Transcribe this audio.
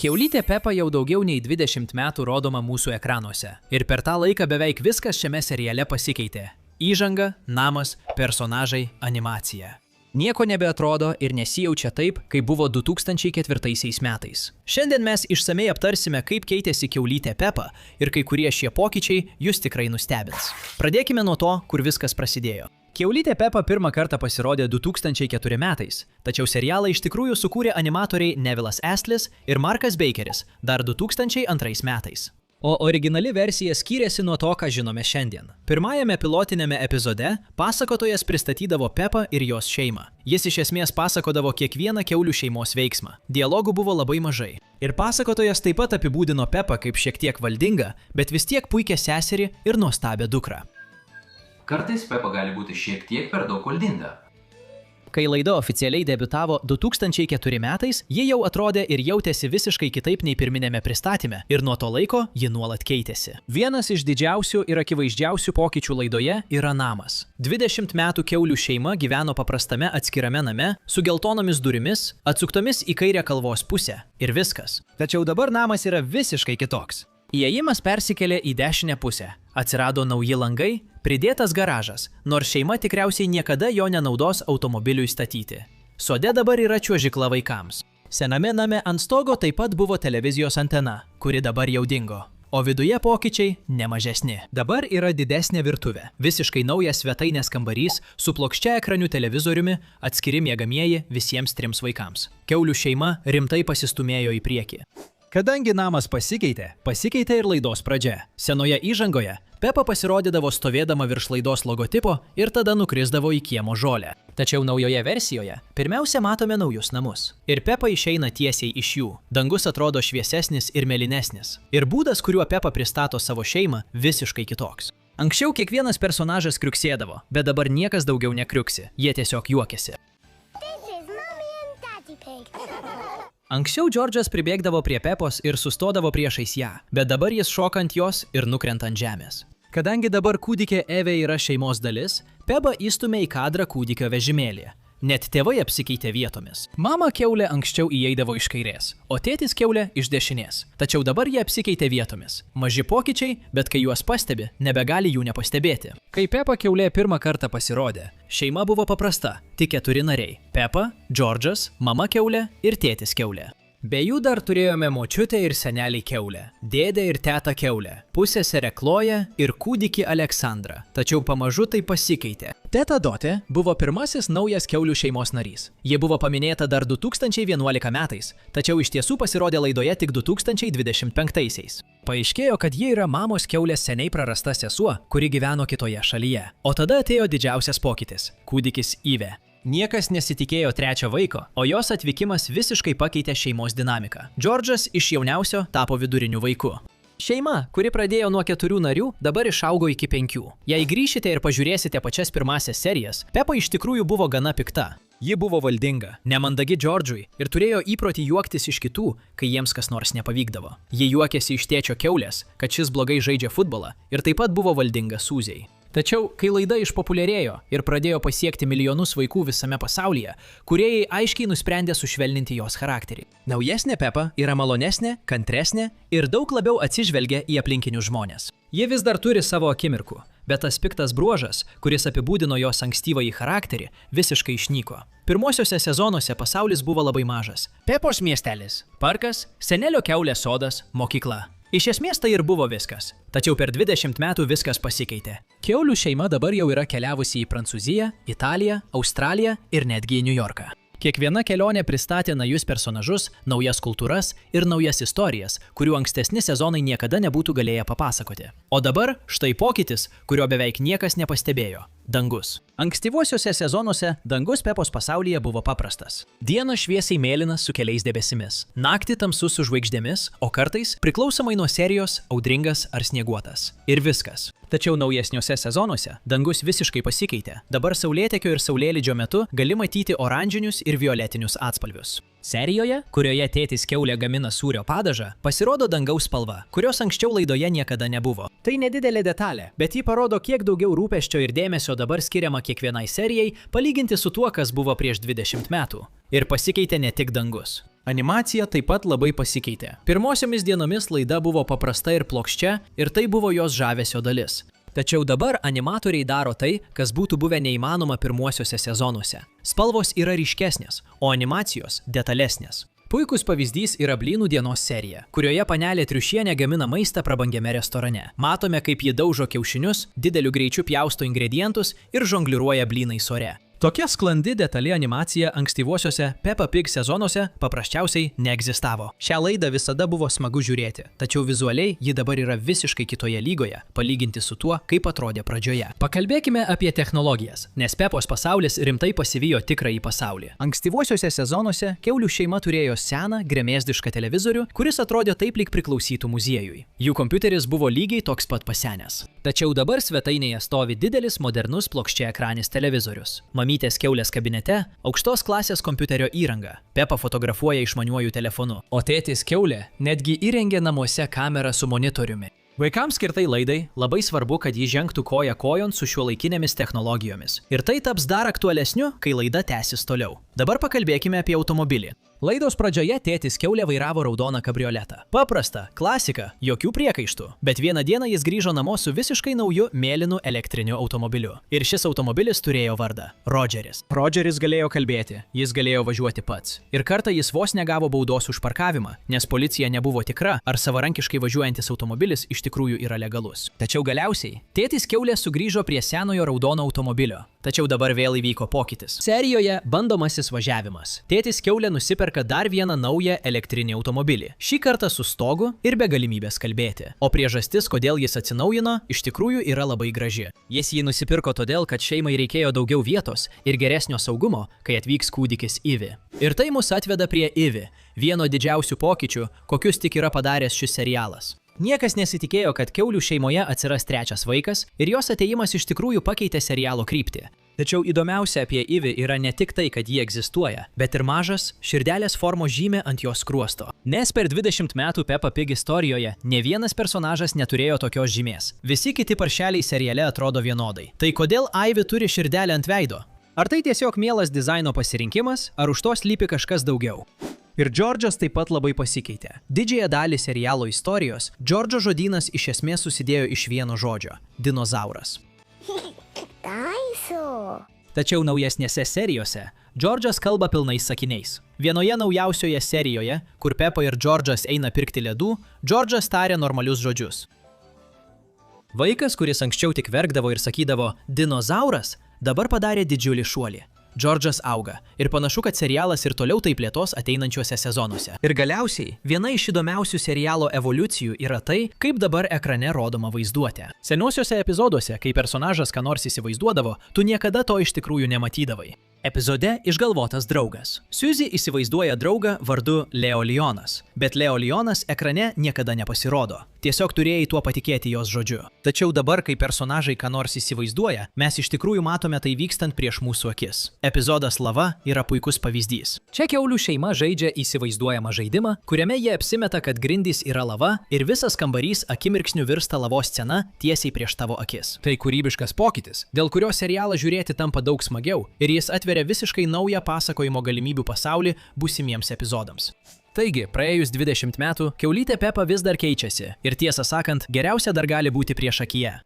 Kiaulytė Pepa jau daugiau nei 20 metų rodoma mūsų ekranuose. Ir per tą laiką beveik viskas šiame seriale pasikeitė. Įžanga, namas, personažai, animacija. Nieko nebeatrodo ir nesijaučia taip, kaip buvo 2004 metais. Šiandien mes išsamei aptarsime, kaip keitėsi Kiaulytė Pepa ir kai kurie šie pokyčiai jūs tikrai nustebins. Pradėkime nuo to, kur viskas prasidėjo. Kiaulytė Pepa pirmą kartą pasirodė 2004 metais, tačiau serialą iš tikrųjų sukūrė animatoriai Nevilas Astlis ir Markas Bakeris dar 2002 metais. O originali versija skyrėsi nuo to, ką žinome šiandien. Pirmajame pilotinėme epizode pasakotojas pristatydavo Pepą ir jos šeimą. Jis iš esmės pasakodavo kiekvieną kiaulių šeimos veiksmą. Dialogų buvo labai mažai. Ir pasakotojas taip pat apibūdino Pepą kaip šiek tiek valdingą, bet vis tiek puikią seserį ir nuostabią dukrą. Kartais Pepa gali būti šiek tiek per daug valdinga. Kai laida oficialiai debiutavo 2004 metais, ji jau atrodė ir jautėsi visiškai kitaip nei pirminėme pristatyme, ir nuo to laiko ji nuolat keitėsi. Vienas iš didžiausių ir akivaizdžiausių pokyčių laidoje yra namas. 20 metų kiaulių šeima gyveno paprastame atskirame name, su geltonomis durimis, atsuktomis į kairę kalvos pusę. Ir viskas. Tačiau dabar namas yra visiškai kitoks. Įėjimas persikėlė į dešinę pusę. Atsirado nauji langai, pridėtas garažas, nors šeima tikriausiai niekada jo nenaudos automobiliui statyti. Sode dabar yra čiuožykla vaikams. Sename name ant stogo taip pat buvo televizijos antena, kuri dabar jau dingo. O viduje pokyčiai nemažesni. Dabar yra didesnė virtuvė, visiškai naujas svetainės kambarys su plokščia ekraniu televizoriumi, atskiri miegamieji visiems 3 vaikams. Kiaulių šeima rimtai pasistumėjo į priekį. Kadangi namas pasikeitė ir laidos pradžia. Senoje įžangoje Pepa pasirodydavo stovėdama virš laidos logotipo ir tada nukrisdavo į kiemo žolę. Tačiau naujoje versijoje pirmiausia matome naujus namus. Ir Pepa išeina tiesiai iš jų. Dangus atrodo šviesesnis ir mėlynesnis. Ir būdas, kuriuo Pepa pristato savo šeimą, visiškai kitoks. Anksčiau kiekvienas personažas kriuksėdavo, bet dabar niekas daugiau nekriuksi. Jie tiesiog juokiasi. Anksčiau Džordžas pribėgdavo prie Pepos ir sustodavo priešais ją, bet dabar jis šoka ant jos ir nukrenta ant žemės. Kadangi dabar kūdikė Evė yra šeimos dalis, Pepa įstumė į kadrą kūdikio vežimėlį. Net tėvai apsikeitė vietomis. Mama kiaulė anksčiau įeidavo iš kairės, o tėtis kiaulė iš dešinės. Tačiau dabar jie apsikeitė vietomis. Maži pokyčiai, bet kai juos pastebi, nebegali jų nepastebėti. Kai Pepa kiaulė pirmą kartą pasirodė, šeima buvo paprasta, tik 4 nariai – Pepa, Džordžas, mama kiaulė ir tėtis kiaulė. Be jų dar turėjome močiutę ir senelį kiaulę, dėdę ir tetą kiaulę, pusseserę Kloją ir kūdikį Aleksandrą. Tačiau pamažu tai pasikeitė. Teta Dotė buvo pirmasis naujas kiaulių šeimos narys. Ji buvo paminėta dar 2011 metais, tačiau iš tiesų pasirodė laidoje tik 2025-aisiais. Paaiškėjo, kad ji yra mamos kiaulės seniai prarasta sesuo, kuri gyveno kitoje šalyje. O tada atėjo didžiausias pokytis – kūdikis Ivė. Niekas nesitikėjo 3 vaiko, o jos atvykimas visiškai pakeitė šeimos dinamiką. Džordžas iš jauniausio tapo viduriniu vaiku. Šeima, kuri pradėjo nuo 4 narių, dabar išaugo iki 5. Jei grįšite ir pažiūrėsite pačias pirmasias serijas, Pepa iš tikrųjų buvo gana pikta. Ji buvo valdinga, nemandagi Džordžui ir turėjo įprotį juoktis iš kitų, kai jiems kas nors nepavykdavo. Ji juokėsi iš tėčio kiaulės, kad šis blogai žaidžia futbolą ir taip pat buvo valdinga Sūzei. Tačiau, kai laida išpopuliarėjo ir pradėjo pasiekti milijonus vaikų visame pasaulyje, kūrėjai aiškiai nusprendė sušvelninti jos charakterį. Naujesnė Pepa yra malonesnė, kantresnė ir daug labiau atsižvelgia į aplinkinius žmones. Ji vis dar turi savo akimirkų, bet tas piktas bruožas, kuris apibūdino jos ankstyvąjį charakterį, visiškai išnyko. Pirmosiuose sezonuose pasaulis buvo labai mažas. Pepos miestelis, parkas, senelio kiaulės sodas, mokykla. Iš esmės tai ir buvo viskas. Tačiau per 20 metų viskas pasikeitė. Kiaulių šeima dabar jau yra keliavusi į Prancūziją, Italiją, Australiją ir netgi į Niujorką. Kiekviena kelionė pristatė naujus personažus, naujas kultūras ir naujas istorijas, kurių ankstesni sezonai niekada nebūtų galėję papasakoti. O dabar štai pokytis, kurio beveik niekas nepastebėjo – dangus. Ankstyvuosiuose sezonuose dangus Pepos pasaulyje buvo paprastas. Diena šviesiai mėlynas su keliais debesimis, naktį tamsus su žvaigždėmis, o kartais, priklausomai nuo serijos, audringas ar snieguotas. Ir viskas. Tačiau naujesniuose sezonuose dangus visiškai pasikeitė. Dabar saulėtekio ir saulėlydžio metu gali matyti oranžinius ir violetinius atspalvius. Serijoje, kurioje tėtis kiaulė gamina sūrio padažą, pasirodo dangaus spalva, kurios anksčiau laidoje niekada nebuvo. Tai nedidelė detalė, bet ji parodo, kiek daugiau rūpesčio ir dėmesio dabar skiriama kiekvienai serijai, palyginti su tuo, kas buvo prieš 20 metų. Ir pasikeitė ne tik dangus. Animacija taip pat labai pasikeitė. Pirmosiomis dienomis laida buvo paprasta ir plokščia ir tai buvo jos žavesio dalis. Tačiau dabar animatoriai daro tai, kas būtų buvę neįmanoma pirmuosiuose sezonuose. Spalvos yra ryškesnės, o animacijos detalesnės. Puikus pavyzdys yra blynų dienos serija, kurioje panelė Triušienė gamina maistą prabangiame restorane. Matome, kaip ji daužo kiaušinius, dideliu greičiu pjausto ingredientus ir žongliruoja blynais ore. Tokia sklandi detali animacija ankstyvuosiuose Peppa Pig sezonuose paprasčiausiai neegzistavo. Šią laidą visada buvo smagu žiūrėti, tačiau vizualiai ji dabar yra visiškai kitoje lygoje, palyginti su tuo, kaip atrodė pradžioje. Pakalbėkime apie technologijas, nes Pepos pasaulis rimtai pasivijo tikrąjį pasaulį. Ankstyvuosiuose sezonuose kiaulių šeima turėjo seną, gremėzdišką televizorių, kuris atrodė taip lyg priklausytų muziejui. Jų kompiuteris buvo lygiai toks pat pasenęs. Tačiau dabar svetainėje stovi didelis modernus plokščiaekranis televizorius. Mamytės kiaulės kabinete aukštos klasės kompiuterio įranga. Peppa fotografuoja išmaniuoju telefonu, o tėtis kiaulė netgi įrengė namuose kamerą su monitoriumi. Vaikams skirtai laidai labai svarbu, kad ji žengtų koja kojon su šiuolaikinėmis technologijomis. Ir tai taps dar aktualesniu, kai laida tęsis toliau. Dabar pakalbėkime apie automobilį. Laidos pradžioje tėtis kiaulė vairavo raudoną kabrioletą. Paprasta, klasika, jokių priekaištų. Bet vieną dieną jis grįžo namo su visiškai nauju mėlynu elektriniu automobiliu. Ir šis automobilis turėjo vardą – Rodžeris. Rodžeris galėjo kalbėti, jis galėjo važiuoti pats. Ir kartą jis vos negavo baudos už parkavimą, nes policija nebuvo tikra, ar savarankiškai važiuojantis automobilis iš tikrųjų yra legalus. Tačiau galiausiai tėtis kiaulė sugrįžo prie senojo raudono automobilio. Tačiau dabar vėl įvyko pokytis. Serijoje bandomasis važiavimas. Tėtis kiaulė nusiperka dar vieną naują elektrinį automobilį. Šį kartą su stogu ir be galimybės kalbėti. O priežastis, kodėl jis atsinaujino, iš tikrųjų yra labai graži. Jis jį nusipirko todėl, kad šeimai reikėjo daugiau vietos ir geresnio saugumo, kai atvyks kūdikis Ivy. Ir tai mus atveda prie Ivy, vieno didžiausių pokyčių, kokius tik yra padaręs šis serialas. Niekas nesitikėjo, kad kiaulių šeimoje atsiras trečias vaikas ir jos atėjimas iš tikrųjų pakeitė serialo kryptį. Tačiau įdomiausia apie Ivy yra ne tik tai, kad ji egzistuoja, bet ir mažas, širdelės formos žymė ant jos skruosto. Nes per 20 metų Peppa Pig istorijoje ne vienas personažas neturėjo tokios žymės. Visi kiti paršeliai seriale atrodo vienodai. Tai kodėl Ivy turi širdelę ant veido? Ar tai tiesiog mielas dizaino pasirinkimas, ar už to slypi kažkas daugiau? Ir Džordžas taip pat labai pasikeitė. Didžiąją dalį serialo istorijos Džordžo žodynas iš esmės susidėjo iš vieno žodžio – dinozauras. Tačiau naujesnėse serijose Džordžas kalba pilnais sakiniais. Vienoje naujausioje serijoje, kur Peppa ir Džordžas eina pirkti ledų, Džordžas taria normalius žodžius. Vaikas, kuris anksčiau tik verkdavo ir sakydavo dinozauras, dabar padarė didžiulį šuolį. Džordžas auga ir panašu, kad serialas ir toliau taip plėtos ateinančiuose sezonuose. Ir galiausiai, viena iš įdomiausių serialo evoliucijų yra tai, kaip dabar ekrane rodoma vaizduotė. Seniausiuose epizoduose, kai personažas ką nors įsivaizduodavo, tu niekada to iš tikrųjų nematydavai. Epizode išgalvotas draugas. Suzy įsivaizduoja draugą vardu Leo Leonas, bet Leo Leonas ekrane niekada nepasirodo. Tiesiog turėjai tuo patikėti jos žodžiu. Tačiau dabar, kai personažai ką nors įsivaizduoja, mes iš tikrųjų matome tai vykstant prieš mūsų akis. Epizodas Lava yra puikus pavyzdys. Čia kiaulių šeima žaidžia įsivaizduojamą žaidimą, kuriame jie apsimeta, kad grindys yra lava ir visas kambarys akimirksniu virsta lavos scena tiesiai prieš tavo akis. Tai kūrybiškas pokytis, dėl kurio serialą žiūrėti tampa daug smagiau ir jis atveria visiškai naują pasakojimo galimybių pasaulį būsimiems epizodams. Taigi, praėjus 20 metų, kiaulytė Peppa vis dar keičiasi ir tiesą sakant, geriausia dar gali būti priešakyje.